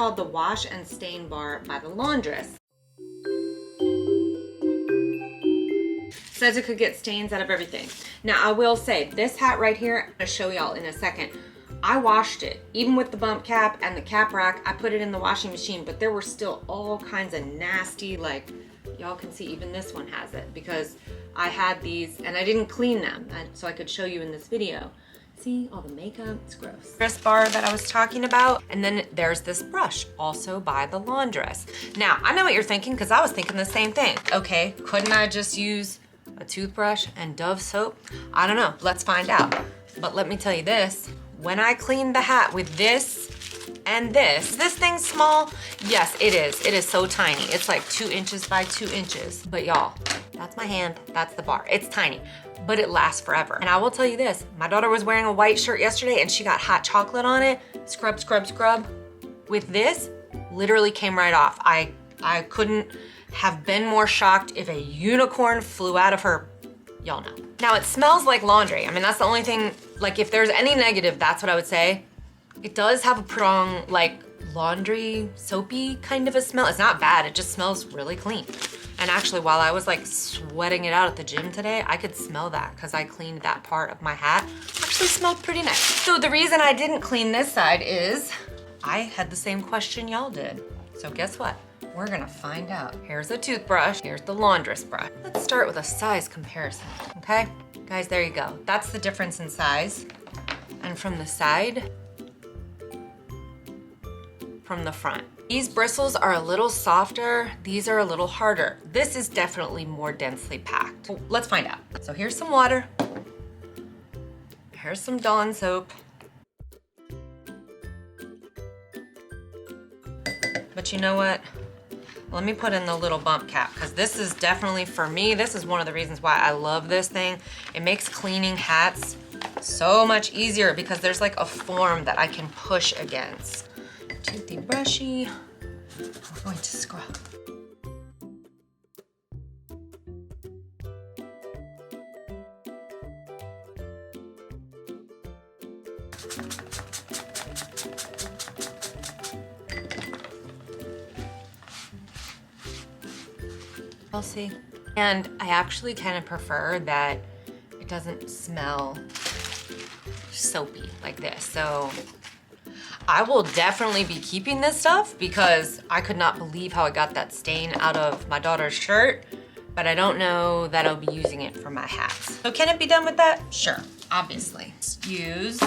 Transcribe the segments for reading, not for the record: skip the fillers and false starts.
called the Wash and Stain Bar by the Laundress. Says it could get stains out of everything. Now I will say, this hat right here, I'm gonna show y'all in a second. I washed it, even with the bump cap and the cap rack. I put it in the washing machine, but there were still all kinds of nasty, like, y'all can see even this one has it, because I had these and I didn't clean them, so I could show you in this video. See, all the makeup, it's gross. This bar that I was talking about, and then there's this brush, also by the Laundress. Now, I know what you're thinking, because I was thinking the same thing. Okay, couldn't I just use a toothbrush and Dove soap? I don't know, let's find out. But let me tell you this, when I cleaned the hat with this and this, is this thing small? Yes, it is. It is so tiny. It's like 2 inches by 2 inches. But y'all, that's my hand, that's the bar. It's tiny, but it lasts forever. And I will tell you this, my daughter was wearing a white shirt yesterday and she got hot chocolate on it. Scrub, scrub, scrub. With this, literally came right off. I couldn't have been more shocked if a unicorn flew out of her, y'all know. Now it smells like laundry. I mean, that's the only thing, like if there's any negative, that's what I would say. It does have a strong, like laundry, soapy kind of a smell. It's not bad, it just smells really clean. And actually, while I was like sweating it out at the gym today, I could smell that because I cleaned that part of my hat. Actually smelled pretty nice. So the reason I didn't clean this side is I had the same question y'all did. So guess what? We're gonna find out. Here's a toothbrush, here's the Laundress brush. Let's start with a size comparison, okay? Guys, there you go. That's the difference in size. And from the side, from the front. These bristles are a little softer, these are a little harder. This is definitely more densely packed. Well, let's find out. So here's some water. Here's some Dawn soap. But you know what? Let me put in the little bump cap, because this is definitely, for me, this is one of the reasons why I love this thing. It makes cleaning hats so much easier because there's like a form that I can push against. Toothy brushy, we're going to scrub. I'll see. And I actually kind of prefer that it doesn't smell soapy like this. So I will definitely be keeping this stuff because I could not believe how I got that stain out of my daughter's shirt, but I don't know that I'll be using it for my hats. So can it be done with that? Sure, obviously. Used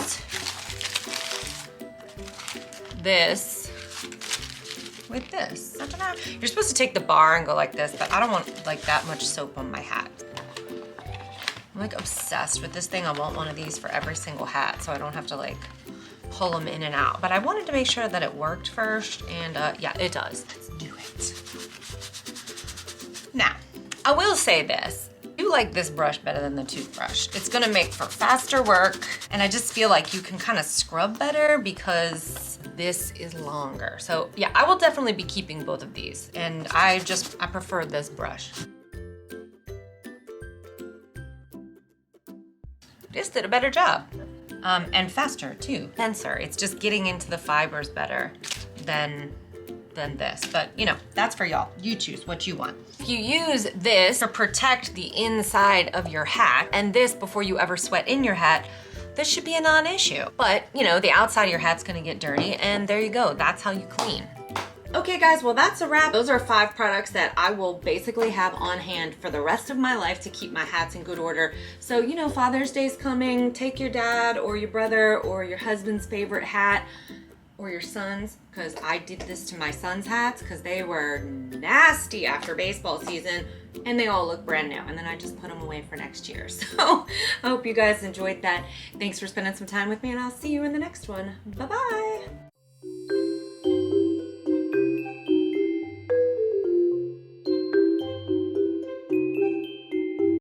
this with this. You're supposed to take the bar and go like this, but I don't want like that much soap on my hat. I'm like obsessed with this thing. I want one of these for every single hat so I don't have to like pull them in and out. But I wanted to make sure that it worked first, and yeah, it does. Let's do it. Now, I will say this. I do like this brush better than the toothbrush. It's gonna make for faster work, and I just feel like you can kind of scrub better because this is longer. So yeah, I will definitely be keeping both of these, and I prefer this brush. This did a better job. And faster too, denser. It's just getting into the fibers better than this. But you know, that's for y'all. You choose what you want. If you use this to protect the inside of your hat, and this before you ever sweat in your hat, this should be a non-issue. But you know, the outside of your hat's gonna get dirty, and there you go. That's how you clean. Okay guys, well that's a wrap. Those are 5 products that I will basically have on hand for the rest of my life to keep my hats in good order. So you know, Father's Day's coming, take your dad or your brother or your husband's favorite hat, or your son's, because I did this to my son's hats because they were nasty after baseball season and they all look brand new, and then I just put them away for next year. So I hope you guys enjoyed that. Thanks for spending some time with me, and I'll see you in the next one. Bye-bye.